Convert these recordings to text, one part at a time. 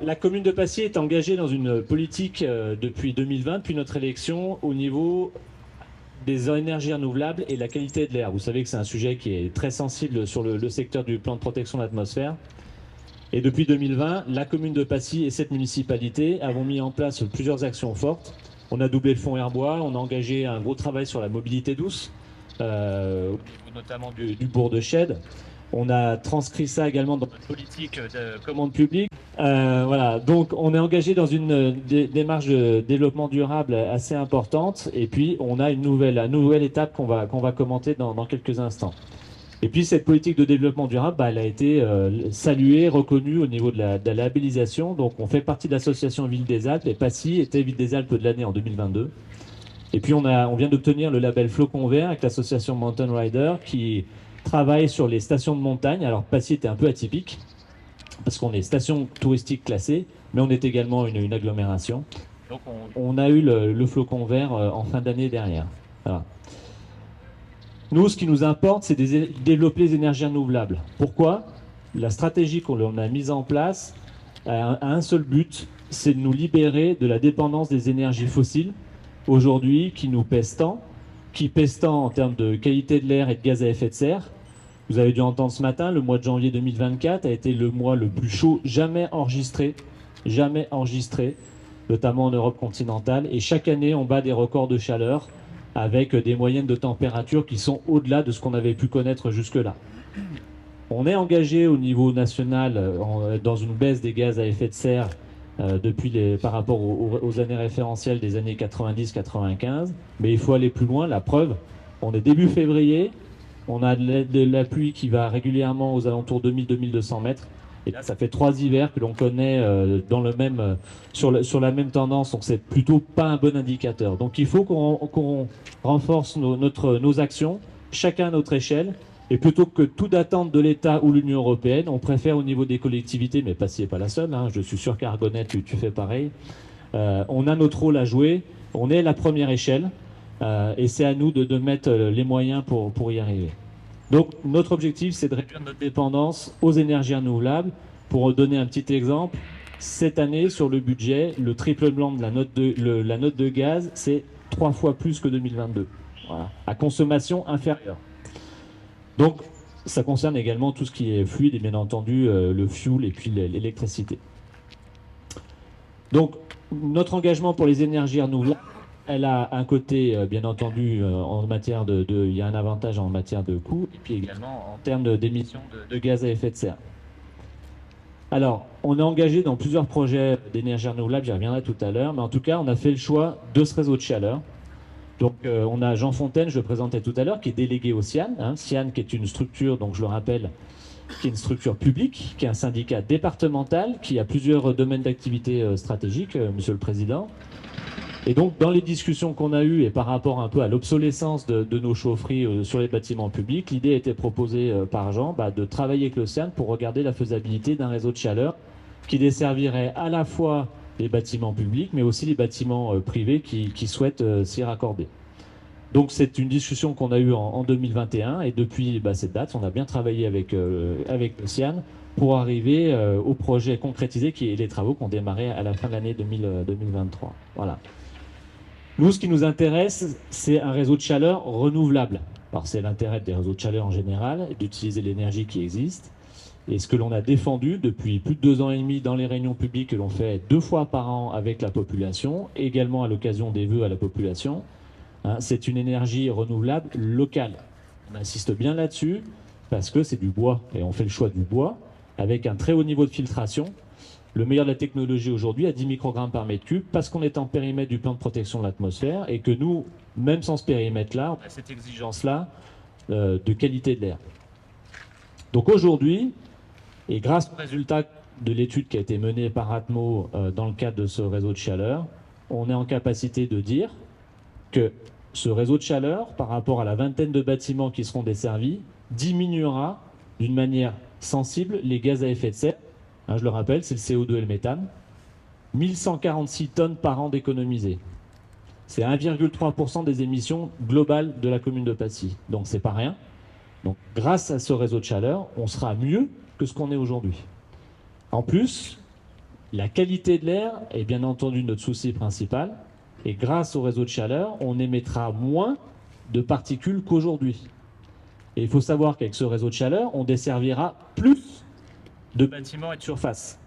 La commune de Passy est engagée dans une politique depuis 2020, depuis notre élection, au niveau des énergies renouvelables et la qualité de l'air. Vous savez que c'est un sujet qui est très sensible sur le secteur du plan de protection de l'atmosphère. Et depuis 2020, la commune de Passy et cette municipalité avons mis en place plusieurs actions fortes. On a doublé le fonds Airbois, on a engagé un gros travail sur la mobilité douce, notamment du bourg de Chède. On a transcrit ça également dans notre politique de commande publique. Voilà, donc on est engagé dans une démarche de développement durable assez importante. Et puis on a une nouvelle étape qu'on va commenter dans quelques instants. Et puis cette politique de développement durable, elle a été saluée, reconnue au niveau de la labellisation. Donc on fait partie de l'association Ville des Alpes et Passy était Ville des Alpes de l'année en 2022. Et puis on vient d'obtenir le label Flocon Vert avec l'association Mountain Rider qui travaille sur les stations de montagne. Alors Passy était un peu atypique parce qu'on est station touristique classée, mais on est également une agglomération. Donc on a eu le Flocon Vert en fin d'année dernière. Voilà. Nous, ce qui nous importe, c'est de développer les énergies renouvelables. Pourquoi? La stratégie qu'on a mise en place a un seul but, c'est de nous libérer de la dépendance des énergies fossiles, aujourd'hui, qui nous pèsent tant, qui pèsent tant en termes de qualité de l'air et de gaz à effet de serre. Vous avez dû entendre ce matin, le mois de janvier 2024 a été le mois le plus chaud jamais enregistré, notamment en Europe continentale. Et chaque année, on bat des records de chaleur avec des moyennes de température qui sont au-delà de ce qu'on avait pu connaître jusque-là. On est engagé au niveau national dans une baisse des gaz à effet de serre par rapport aux années référentielles des années 90-95, mais il faut aller plus loin. La preuve, on est début février, on a de la pluie qui va régulièrement aux alentours de 1000-2200 mètres. Et là, ça fait 3 hivers que l'on connaît sur la même tendance, donc c'est plutôt pas un bon indicateur. Donc il faut qu'on renforce nos actions, chacun à notre échelle, et plutôt que tout attendre de l'État ou l'Union européenne, on préfère au niveau des collectivités, mais Passy n'est pas la seule, hein, je suis sûr qu'Argonnet, tu fais pareil. On a notre rôle à jouer, on est la première échelle, et c'est à nous de mettre les moyens pour y arriver. Donc notre objectif, c'est de réduire notre dépendance aux énergies renouvelables. Pour donner un petit exemple, cette année, sur le budget, le triple blanc de la note de gaz, c'est 3 fois plus que 2022, voilà, à consommation inférieure. Donc ça concerne également tout ce qui est fluide et bien entendu le fuel et puis l'électricité. Donc notre engagement pour les énergies renouvelables, elle a un côté, bien entendu, en matière il y a un avantage en matière de coût, et puis également en termes d'émissions de gaz à effet de serre. Alors, on est engagé dans plusieurs projets d'énergie renouvelable, j'y reviendrai tout à l'heure, mais en tout cas, on a fait le choix de ce réseau de chaleur. Donc, on a Jean Fontaine, je le présentais tout à l'heure, qui est délégué au CIAN. CIAN, qui est une structure, donc je le rappelle, qui est une structure publique, qui est un syndicat départemental, qui a plusieurs domaines d'activité stratégiques, Monsieur le Président. Et donc, dans les discussions qu'on a eues et par rapport un peu à l'obsolescence de nos chaufferies sur les bâtiments publics, l'idée a été proposée par Jean de travailler avec l'Océan pour regarder la faisabilité d'un réseau de chaleur qui desservirait à la fois les bâtiments publics, mais aussi les bâtiments privés qui souhaitent s'y raccorder. Donc, c'est une discussion qu'on a eue en 2021 et depuis cette date, on a bien travaillé avec l'Océan pour arriver au projet concrétisé qui est les travaux qui ont démarré à la fin de l'année 2023. Voilà. Nous, ce qui nous intéresse, c'est un réseau de chaleur renouvelable. Alors, c'est l'intérêt des réseaux de chaleur en général, d'utiliser l'énergie qui existe. Et ce que l'on a défendu depuis plus de 2 ans et demi dans les réunions publiques que l'on fait 2 fois par an avec la population, également à l'occasion des vœux à la population, c'est une énergie renouvelable locale. On insiste bien là-dessus parce que c'est du bois et on fait le choix du bois avec un très haut niveau de filtration. Le meilleur de la technologie aujourd'hui à 10 microgrammes par mètre cube parce qu'on est en périmètre du plan de protection de l'atmosphère et que nous, même sans ce périmètre-là, on a cette exigence-là de qualité de l'air. Donc aujourd'hui, et grâce aux résultats de l'étude qui a été menée par Atmo dans le cadre de ce réseau de chaleur, on est en capacité de dire que ce réseau de chaleur, par rapport à la vingtaine de bâtiments qui seront desservis, diminuera d'une manière sensible les gaz à effet de serre. Je le rappelle, c'est le CO2 et le méthane. 1146 tonnes par an d'économisées. C'est 1,3% des émissions globales de la commune de Passy. Donc c'est pas rien. Donc grâce à ce réseau de chaleur, on sera mieux que ce qu'on est aujourd'hui. En plus, La qualité de l'air est bien entendu notre souci principal. Et grâce au réseau de chaleur, on émettra moins de particules qu'aujourd'hui. Et il faut savoir qu'avec ce réseau de chaleur, on desservira plus de bâtiments et de surfaces.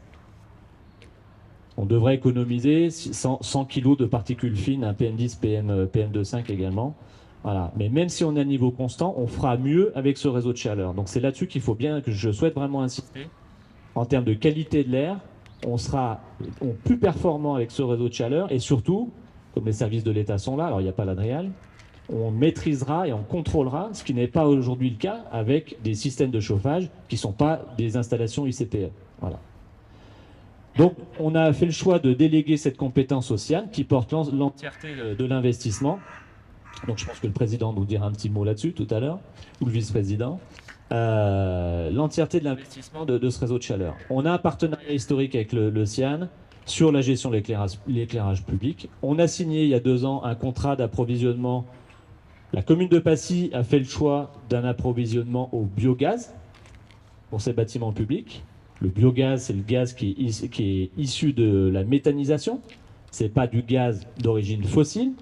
On devrait économiser 100 kg de particules fines, un PM10, PM2,5 également. Voilà. Mais même si on est à niveau constant, on fera mieux avec ce réseau de chaleur. Donc c'est là-dessus qu'il faut bien, que je souhaite vraiment insister. En termes de qualité de l'air, on sera plus performant avec ce réseau de chaleur et surtout, comme les services de l'État sont là, alors il n'y a pas l'Adréal, on maîtrisera et on contrôlera, ce qui n'est pas aujourd'hui le cas avec des systèmes de chauffage qui ne sont pas des installations ICPE. Voilà. Donc, on a fait le choix de déléguer cette compétence au CIAN qui porte l'entièreté de l'investissement. Donc, je pense que le président nous dira un petit mot là-dessus tout à l'heure, ou le vice-président. L'entièreté de l'investissement de ce réseau de chaleur. On a un partenariat historique avec le CIAN sur la gestion de l'éclairage public. On a signé il y a 2 ans un contrat d'approvisionnement. La commune de Passy a fait le choix d'un approvisionnement au biogaz pour ses bâtiments publics. Le biogaz, c'est le gaz qui est issu de la méthanisation. Ce n'est pas du gaz d'origine fossile,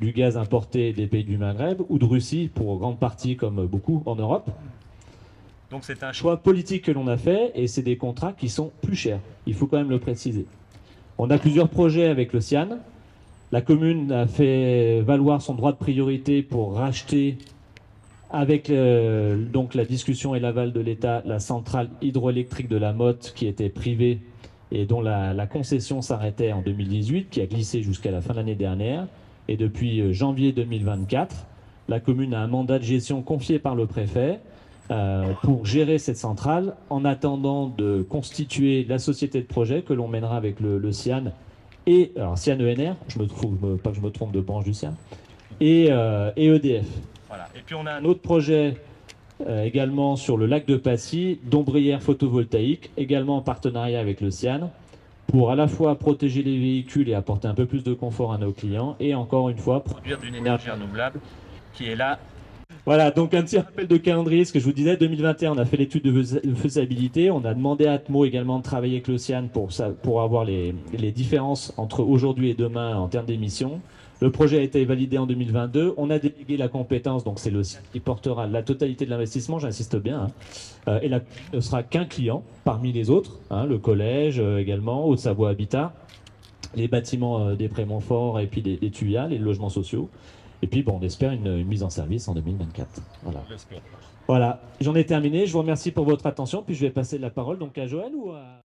du gaz importé des pays du Maghreb ou de Russie pour grande partie, comme beaucoup en Europe. Donc c'est un choix politique que l'on a fait et c'est des contrats qui sont plus chers. Il faut quand même le préciser. On a plusieurs projets avec le CIAN. La commune a fait valoir son droit de priorité pour racheter, avec donc la discussion et l'aval de l'État, la centrale hydroélectrique de la Motte qui était privée et dont la concession s'arrêtait en 2018, qui a glissé jusqu'à la fin de l'année dernière. Et depuis janvier 2024, la commune a un mandat de gestion confié par le préfet pour gérer cette centrale en attendant de constituer la société de projet que l'on mènera avec le CIAN et alors CIAN ENR, pas que je me trompe de branche du CIAN, et EDF. Voilà. Et puis on a un autre projet également sur le lac de Passy, d'ombrière photovoltaïque, également en partenariat avec le CIAN, pour à la fois protéger les véhicules et apporter un peu plus de confort à nos clients, et encore une fois, produire d'une énergie renouvelable qui est là. Voilà, donc un petit rappel de calendrier, ce que je vous disais, 2021, on a fait l'étude de faisabilité, on a demandé à Atmo également de travailler avec le CIAN pour avoir les différences entre aujourd'hui et demain en termes d'émissions. Le projet a été validé en 2022, on a délégué la compétence, donc c'est le CIAN qui portera la totalité de l'investissement, j'insiste bien, hein, et ne sera qu'un client parmi les autres, hein, le collège également, Haute-Savoie Habitat, les bâtiments des Pré-Montfort et puis des TUIA, les logements sociaux. Et puis, bon, on espère une mise en service en 2024. Voilà. Voilà, j'en ai terminé. Je vous remercie pour votre attention. Puis je vais passer la parole donc à Joël ou à...